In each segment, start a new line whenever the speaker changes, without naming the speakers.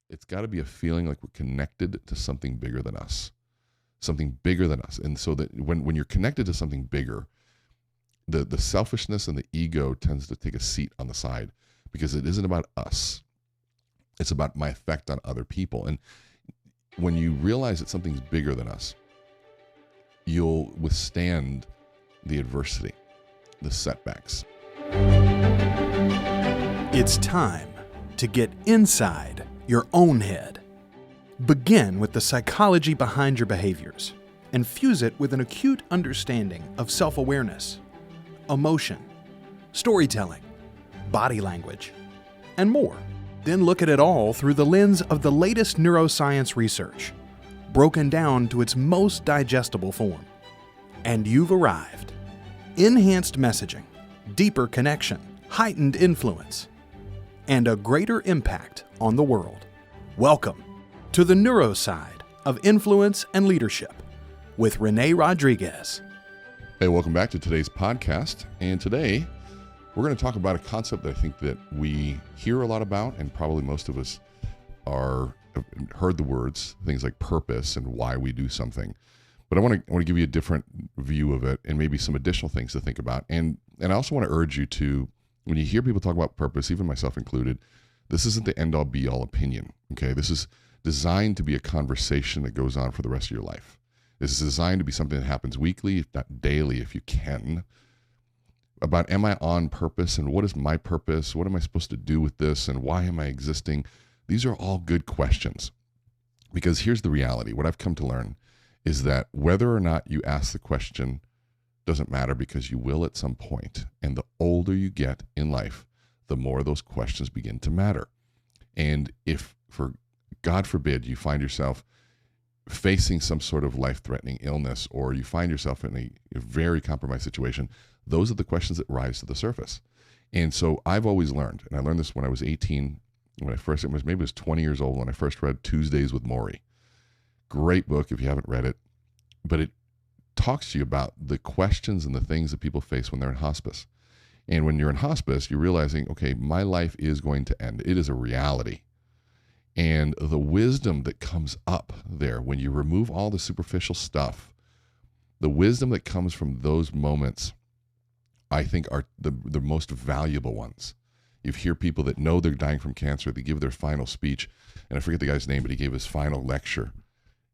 It's got to be a feeling like we're connected to something bigger than us, something bigger than us. And so that when you're connected to something bigger, the selfishness and the ego tends to take a seat on the side because it isn't about us. It's about my effect on other people. And when you realize that something's bigger than us, you'll withstand the adversity, the setbacks.
It's time to get inside your own head. Begin with the psychology behind your behaviors and fuse it with an acute understanding of self-awareness, emotion, storytelling, body language, and more. Then look at it all through the lens of the latest neuroscience research, broken down to its most digestible form. And you've arrived. Enhanced messaging, deeper connection, heightened influence, and a greater impact on the world. Welcome to the neuro side of influence and leadership with Rene Rodriguez.
Hey, welcome back to today's podcast. And today we're going to talk about a concept that I think that we hear a lot about, and probably most of us have heard the words, things like purpose and why we do something. But I want to give you a different view of it and maybe some additional things to think about. And I also want to urge you to, when you hear people talk about purpose, even myself included, this isn't the end-all be-all opinion, okay? This is designed to be a conversation that goes on for the rest of your life. This is designed to be something that happens weekly, if not daily, if you can, about am I on purpose and what is my purpose? What am I supposed to do with this and why am I existing? These are all good questions, because here's the reality. What I've come to learn is that whether or not you ask the question doesn't matter, because you will at some point. And the older you get in life, the more those questions begin to matter. And if, for God forbid, you find yourself facing some sort of life-threatening illness, or you find yourself in a very compromised situation, those are the questions that rise to the surface. And so I've always learned, and I learned this when I was 18, maybe I was 20 years old when I first read Tuesdays with Morrie. Great book if you haven't read it, but it talks to you about the questions and the things that people face when they're in hospice. And when you're in hospice, you're realizing, okay, my life is going to end. It is a reality. And the wisdom that comes up there when you remove all the superficial stuff, the wisdom that comes from those moments, I think are the most valuable ones. You hear people that know they're dying from cancer, they give their final speech, and I forget the guy's name, but he gave his final lecture.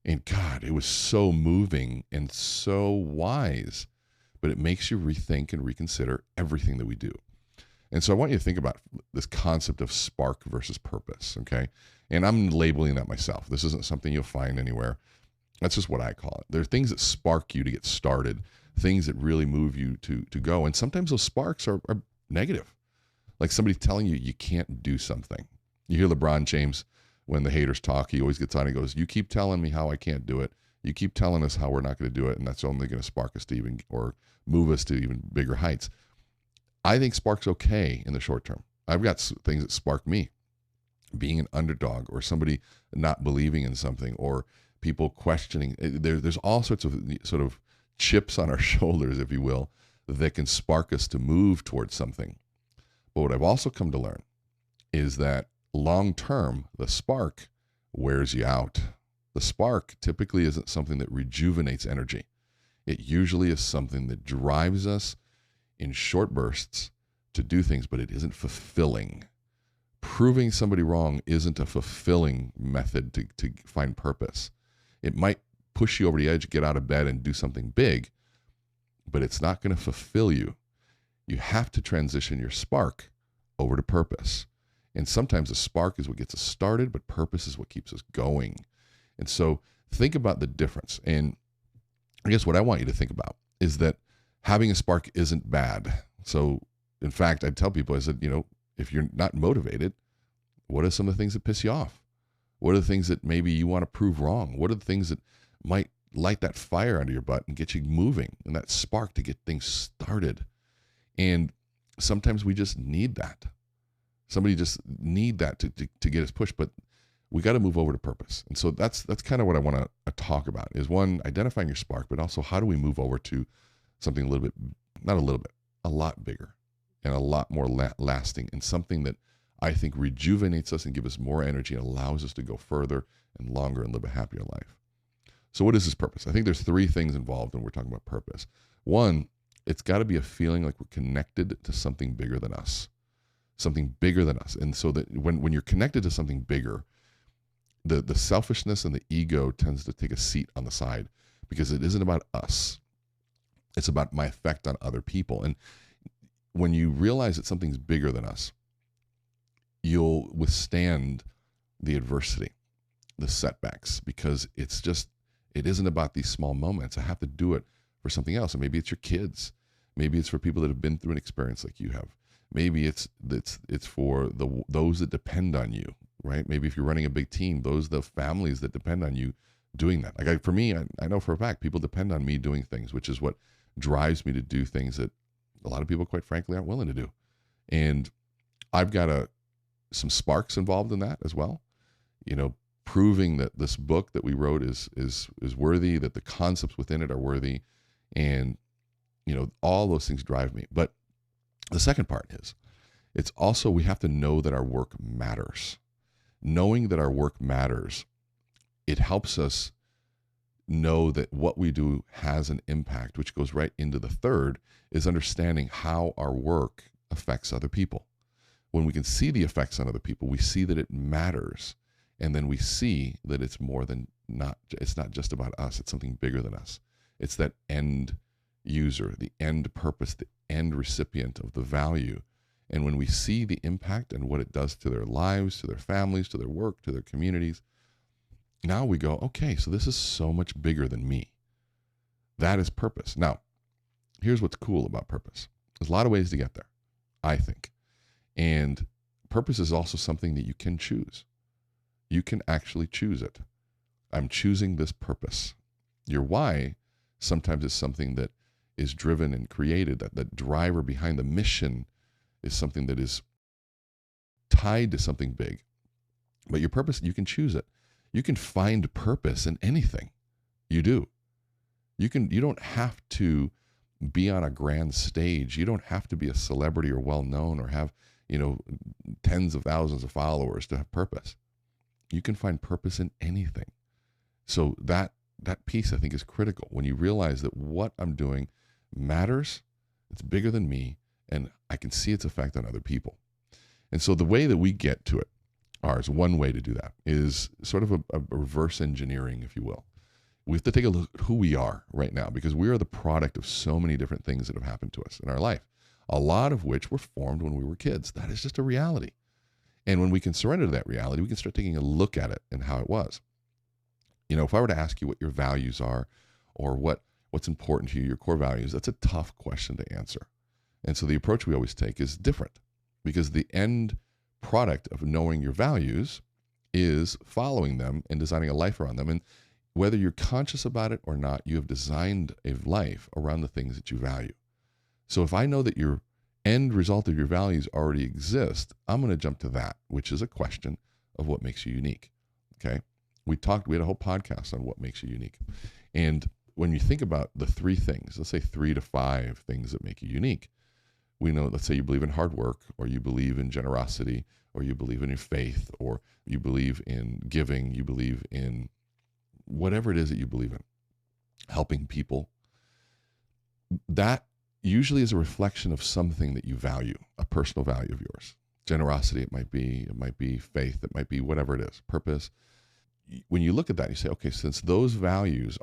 And God, it was so moving and so wise, but it makes you rethink and reconsider everything that we do. And so I want you to think about this concept of spark versus purpose, okay? And I'm labeling that myself. This isn't something you'll find anywhere. That's just what I call it. There are things that spark you to get started, things that really move you to go. And sometimes those sparks are negative, like somebody telling you you can't do something. You hear LeBron James, when the haters talk, he always gets on and goes, you keep telling me how I can't do it. You keep telling us how we're not going to do it, and that's only going to spark us to even, or move us to even bigger heights. I think spark's okay in the short term. I've got things that spark me. Being an underdog, or somebody not believing in something, or people questioning. There's all sorts of sort of chips on our shoulders, if you will, that can spark us to move towards something. But what I've also come to learn is that long term, the spark wears you out. The spark typically isn't something that rejuvenates energy. It usually is something that drives us in short bursts to do things, but it isn't fulfilling. Proving somebody wrong isn't a fulfilling method to find purpose. It might push you over the edge, get out of bed and do something big, but it's not going to fulfill you. You have to transition your spark over to purpose. And sometimes the spark is what gets us started, but purpose is what keeps us going. And so think about the difference. And I guess what I want you to think about is that having a spark isn't bad. So in fact, I tell people, I said, if you're not motivated, what are some of the things that piss you off? What are the things that maybe you want to prove wrong? What are the things that might light that fire under your butt and get you moving, and that spark to get things started? And sometimes we just need that. Somebody just need that to get us pushed, but we got to move over to purpose. And so that's kind of what I want to talk about, is one, identifying your spark, but also how do we move over to something a lot bigger and a lot more lasting, and something that I think rejuvenates us and gives us more energy and allows us to go further and longer and live a happier life. So what is this purpose? I think there's three things involved when we're talking about purpose. One, it's got to be a feeling like we're connected to something bigger than us, something bigger than us. And so that when you're connected to something bigger, the selfishness and the ego tends to take a seat on the side, because it isn't about us. It's about my effect on other people. And when you realize that something's bigger than us, you'll withstand the adversity, the setbacks, because it isn't about these small moments. I have to do it for something else. And maybe it's your kids. Maybe it's for people that have been through an experience like you have. Maybe it's for those that depend on you, right? Maybe if you're running a big team, the families that depend on you doing that. Like for me, I know for a fact, people depend on me doing things, which is what drives me to do things that a lot of people, quite frankly, aren't willing to do. And I've got some sparks involved in that as well. Proving that this book that we wrote is worthy, that the concepts within it are worthy, and all those things drive me. But the second part is, it's also, we have to know that our work matters. Knowing that our work matters, it helps us know that what we do has an impact, which goes right into the third, is understanding how our work affects other people. When we can see the effects on other people, we see that it matters. And then we see that it's it's not just about us. It's something bigger than us. It's that end user, the end purpose, the end recipient of the value. And when we see the impact and what it does to their lives, to their families, to their work, to their communities, now we go, okay, so this is so much bigger than me. That is purpose. Now, here's what's cool about purpose. There's a lot of ways to get there, I think. And purpose is also something that you can choose. You can actually choose it. I'm choosing this purpose. Your why sometimes is something that is driven and created, that the driver behind the mission is something that is tied to something big. But your purpose, you can choose it. You can find purpose in anything you do. You don't have to be on a grand stage. You don't have to be a celebrity or well-known or have, tens of thousands of followers to have purpose. You can find purpose in anything. So that piece, I think, is critical. When you realize that what I'm doing matters, it's bigger than me, and I can see its effect on other people. And so the way that we get to it, ours, one way to do that is sort of a reverse engineering, if you will. We have to take a look at who we are right now, because we are the product of so many different things that have happened to us in our life, a lot of which were formed when we were kids. That is just a reality. And when we can surrender to that reality, we can start taking a look at it and how it was. If I were to ask you what your values are, or what's important to you, your core values, that's a tough question to answer. And so the approach we always take is different, because the end product of knowing your values is following them and designing a life around them. And whether you're conscious about it or not, you have designed a life around the things that you value. So if I know that your end result of your values already exist, I'm going to jump to that, which is a question of what makes you unique. Okay. We had a whole podcast on what makes you unique. And when you think about the three things, let's say 3 to 5 things that make you unique, we know, let's say you believe in hard work, or you believe in generosity, or you believe in your faith, or you believe in giving, you believe in whatever it is that you believe in, helping people. That usually is a reflection of something that you value, a personal value of yours. Generosity, it might be faith, it might be whatever it is, purpose. When you look at that, you say, okay, since those values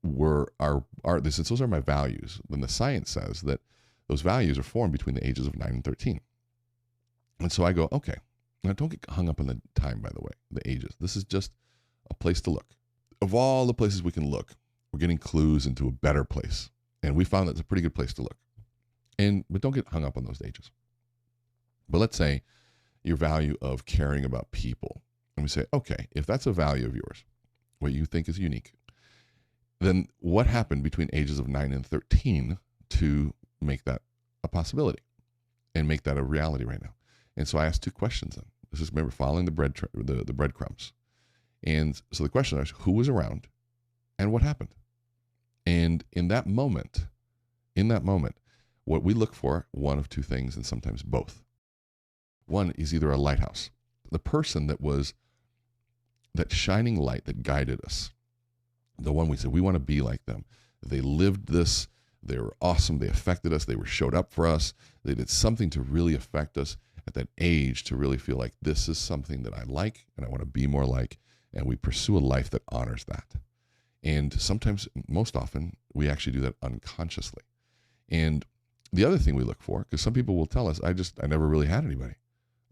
since those are my values, then the science says that those values are formed between the ages of 9 and 13. And so I go, okay, now don't get hung up on the time, by the way, the ages. This is just a place to look. Of all the places we can look, we're getting clues into a better place. And we found that it's a pretty good place to look. But don't get hung up on those ages. But let's say your value of caring about people. And we say, okay, if that's a value of yours, what you think is unique, then what happened between ages of 9 and 13 to make that a possibility and make that a reality right now? And so I asked 2 questions then. This is, remember, following the breadcrumbs. And so the question is, who was around and what happened? And in that moment, what we look for, one of 2 things, and sometimes both. One is either a lighthouse, the person that was that shining light that guided us, the one we said we want to be like them. They lived this. They were awesome. They affected us. They showed up for us. They did something to really affect us at that age to really feel like this is something that I like and I want to be more like. And we pursue a life that honors that. And sometimes, most often, we actually do that unconsciously. And the other thing we look for, because some people will tell us, I never really had anybody.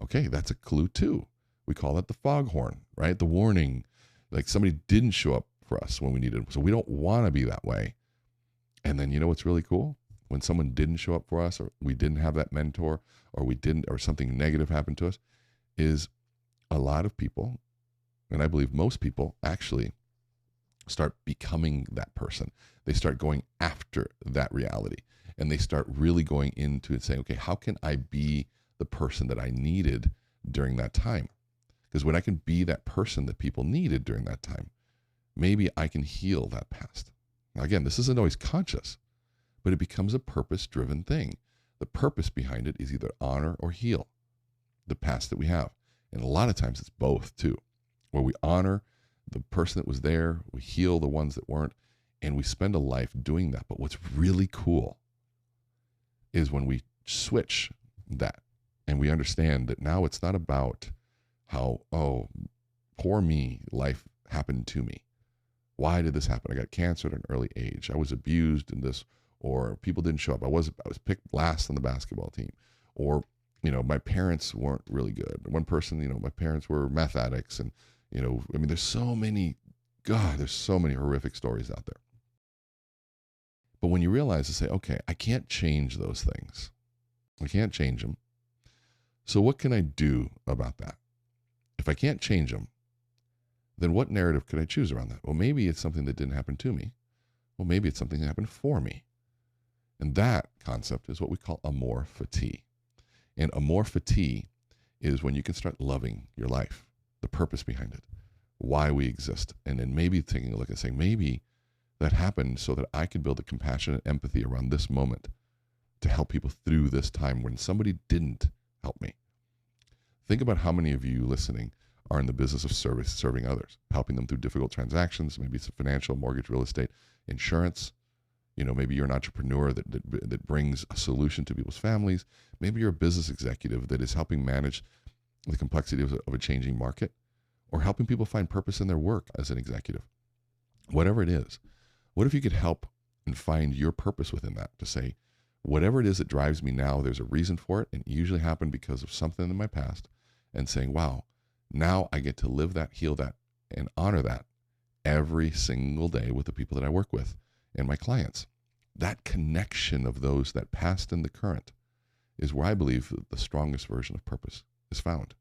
Okay, that's a clue too. We call that the foghorn, right? The warning, like somebody didn't show up for us when we needed them. So we don't want to be that way. And then you know what's really cool? When someone didn't show up for us, or we didn't have that mentor, or something negative happened to us, is a lot of people, and I believe most people, actually start becoming that person. They start going after that reality. And they start really going into it saying, okay, how can I be the person that I needed during that time? Because when I can be that person that people needed during that time, maybe I can heal that past. Now, again, this isn't always conscious, but it becomes a purpose-driven thing. The purpose behind it is either honor or heal the past that we have. And a lot of times it's both too, where we honor the person that was there, we heal the ones that weren't, and we spend a life doing that. But what's really cool is when we switch that and we understand that now it's not about how, oh, poor me, life happened to me. Why did this happen? I got cancer at an early age. I was abused in this, or people didn't show up. I was picked last on the basketball team, or, my parents weren't really good. One person, my parents were meth addicts, and, there's so many horrific stories out there. But when you realize to say, okay, I can't change those things. I can't change them. So what can I do about that? If I can't change them, then what narrative could I choose around that? Well, maybe it's something that didn't happen to me. Well, maybe it's something that happened for me. And that concept is what we call AMPLIFY. And AMPLIFY is when you can start loving your life, the purpose behind it, why we exist. And then maybe taking a look and saying, maybe that happened so that I could build a compassion and empathy around this moment to help people through this time when somebody didn't help me. Think about how many of you listening are in the business of serving others, helping them through difficult transactions. Maybe it's a financial, mortgage, real estate, insurance. Maybe you're an entrepreneur that brings a solution to people's families. Maybe you're a business executive that is helping manage the complexity of a changing market, or helping people find purpose in their work as an executive. Whatever it is, what if you could help and find your purpose within that, to say, whatever it is that drives me now, there's a reason for it, and it usually happened because of something in my past, and saying, wow, now I get to live that, heal that, and honor that every single day with the people that I work with and my clients. That connection of those, that past and the current, is where I believe the strongest version of purpose is found.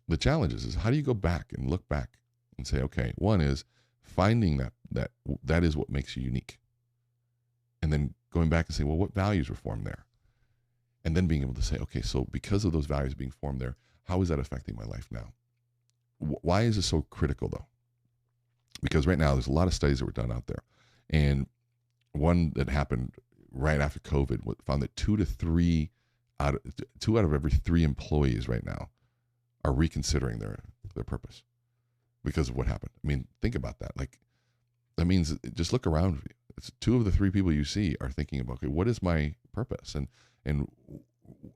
The challenge is how do you go back and look back and say, okay, one is finding that is what makes you unique. And then going back and say, well, what values were formed there? And then being able to say, okay, so because of those values being formed there, how is that affecting my life now? Why is it so critical though? Because right now there's a lot of studies that were done out there. And one that happened right after COVID found that 2 out of every 3 employees right now are reconsidering their purpose because of what happened. I mean, think about that. Like, that means just look around. It's 2 of the 3 people you see are thinking about, okay, what is my purpose? And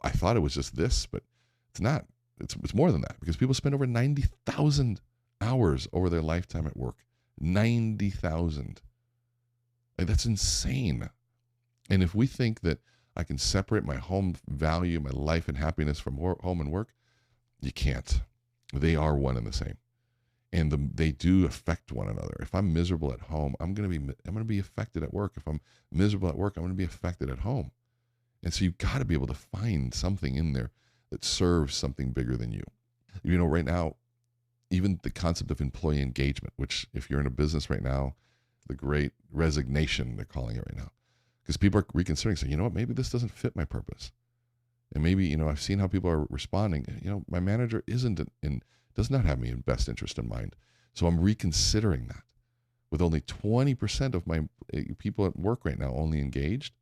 I thought it was just this, but it's not. It's more than that, because people spend over 90,000 hours over their lifetime at work. 90,000. Like, that's insane. And if we think that I can separate my home value, my life and happiness from home and work, you can't. They are one and the same. And they do affect one another. If I'm miserable at home, I'm going to be affected at work. If I'm miserable at work, I'm going to be affected at home. And so you've got to be able to find something in there that serves something bigger than you. Right now, even the concept of employee engagement, which if you're in a business right now, the great resignation, they're calling it right now, because people are reconsidering, saying, you know what, maybe this doesn't fit my purpose. And maybe, I've seen how people are responding. My manager does not have me in best interest in mind. So I'm reconsidering that. With only 20% of my people at work right now only engaged.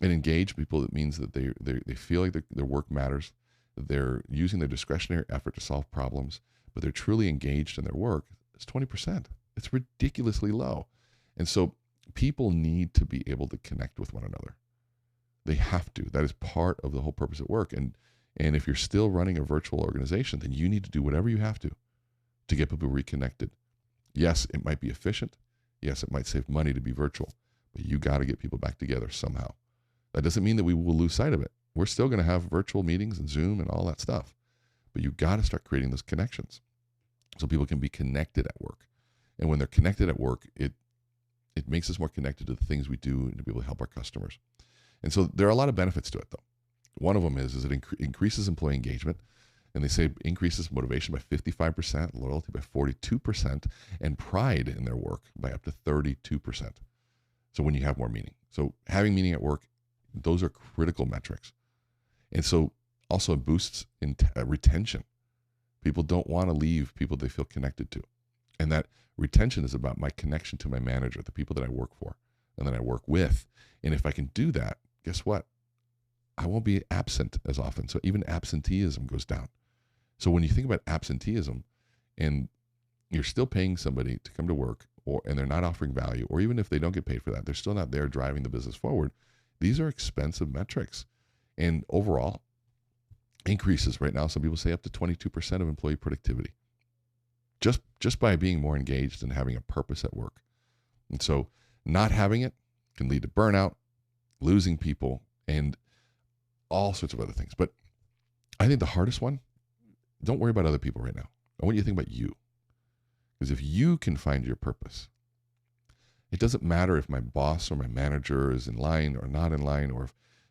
And engaged people, it means that they feel like their work matters. they're using their discretionary effort to solve problems, but they're truly engaged in their work, it's 20%. It's ridiculously low. And so people need to be able to connect with one another. They have to. That is part of the whole purpose at work. And if you're still running a virtual organization, then you need to do whatever you have to get people reconnected. Yes, it might be efficient. Yes, it might save money to be virtual, but you got to get people back together somehow. That doesn't mean that we will lose sight of it. We're still going to have virtual meetings and Zoom and all that stuff, but you got to start creating those connections so people can be connected at work. And when they're connected at work, it makes us more connected to the things we do and to be able to help our customers. And so there are a lot of benefits to it, though. One of them is it increases employee engagement, and they say increases motivation by 55%, loyalty by 42%, and pride in their work by up to 32%. So when you have more meaning. So having meaning at work, those are critical metrics. And so also it boosts retention. People don't want to leave people they feel connected to. And that retention is about my connection to my manager, the people that I work for and that I work with. And if I can do that, guess what? I won't be absent as often. So even absenteeism goes down. So when you think about absenteeism and you're still paying somebody to come to work and they're not offering value, or even if they don't get paid for that, they're still not there driving the business forward. These are expensive metrics. And overall, increases right now, some people say up to 22% of employee productivity. Just by being more engaged and having a purpose at work. And so not having it can lead to burnout, losing people, and all sorts of other things. But I think the hardest one, don't worry about other people right now. I want you to think about you. Because if you can find your purpose, it doesn't matter if my boss or my manager is in line or not in line, or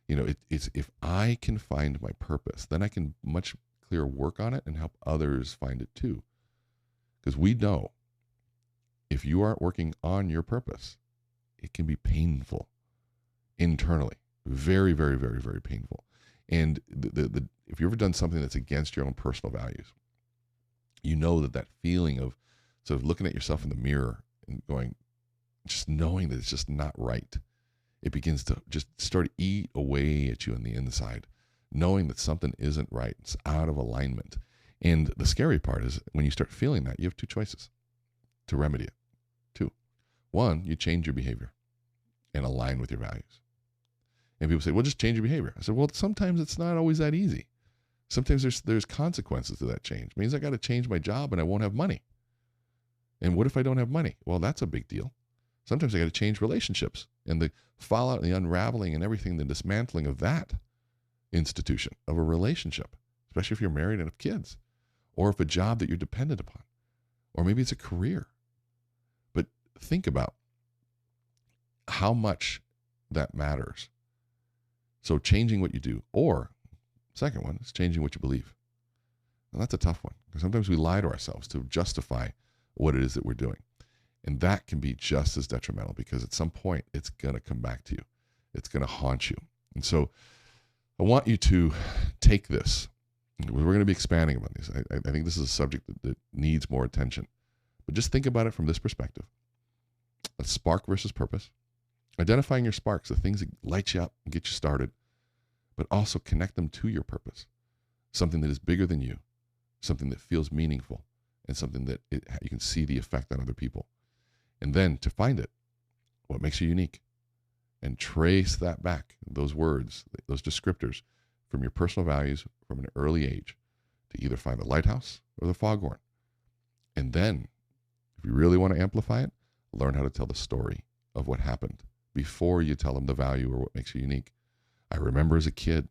if, if I can find my purpose, then I can much clearer work on it and help others find it too. Because we know if you aren't working on your purpose, it can be painful internally. Very, very, very, very painful. And if you've ever done something that's against your own personal values, you know that feeling of sort of looking at yourself in the mirror and going, just knowing that it's just not right. It begins to just start to eat away at you on the inside, knowing that something isn't right. It's out of alignment. And the scary part is when you start feeling that, you have two choices to remedy it. Two. One, you change your behavior and align with your values. And people say, well, just change your behavior. I said, well, sometimes it's not always that easy. Sometimes there's consequences to that change. It means I got to change my job and I won't have money. And what if I don't have money? Well, that's a big deal. Sometimes I got to change relationships and the fallout and the unraveling and everything, the dismantling of that institution, of a relationship, especially if you're married and have kids, or if a job that you're dependent upon, or maybe it's a career. But think about how much that matters. So changing what you do, or second one is changing what you believe. And that's a tough one, because sometimes we lie to ourselves to justify what it is that we're doing. And that can be just as detrimental, because at some point it's going to come back to you. It's going to haunt you. And so I want you to take this. We're going to be expanding about these. I think this is a subject that needs more attention. But just think about it from this perspective. A spark versus purpose. Identifying your sparks, the things that light you up and get you started, but also connect them to your purpose. Something that is bigger than you, something that feels meaningful, and something that you can see the effect on other people. And then to find it, what makes you unique, and trace that back, those words, those descriptors, from your personal values from an early age, to either find the lighthouse or the foghorn. And then, if you really want to amplify it, learn how to tell the story of what happened before you tell them the value or what makes you unique. I remember as a kid,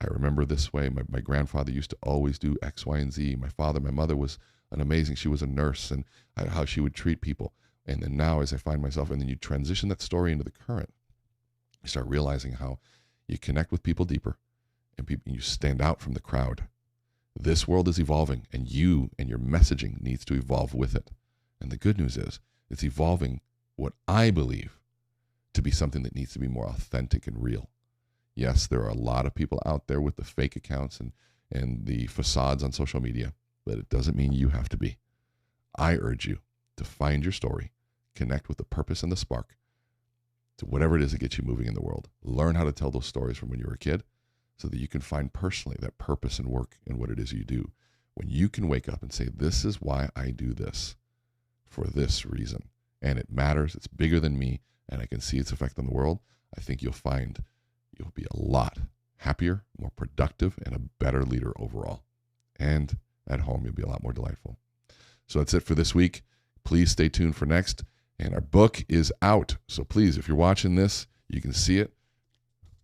I remember this way. My grandfather used to always do X, Y, and Z. My mother was she was a nurse, and how she would treat people. And then now as I find myself, and then you transition that story into the current, you start realizing how you connect with people deeper, and you stand out from the crowd. This world is evolving, and you and your messaging needs to evolve with it. And the good news is it's evolving what I believe to be something that needs to be more authentic and real. Yes, there are a lot of people out there with the fake accounts and the facades on social media, but it doesn't mean you have to be. I urge you to find your story, connect with the purpose and the spark to whatever it is that gets you moving in the world. Learn how to tell those stories from when you were a kid, so that you can find personally that purpose and work in what it is you do. When you can wake up and say, this is why I do this, for this reason, and it matters, it's bigger than me, and I can see its effect on the world, I think you'll find you'll be a lot happier, more productive, and a better leader overall. And at home, you'll be a lot more delightful. So that's it for this week. Please stay tuned for next. And our book is out. So please, if you're watching this, you can see it.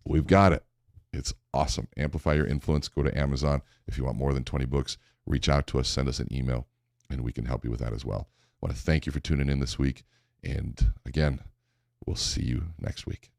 We've got it. It's awesome. Amplify Your Influence. Go to Amazon. If you want more than 20 books, reach out to us, send us an email, and we can help you with that as well. I want to thank you for tuning in this week. And again, we'll see you next week.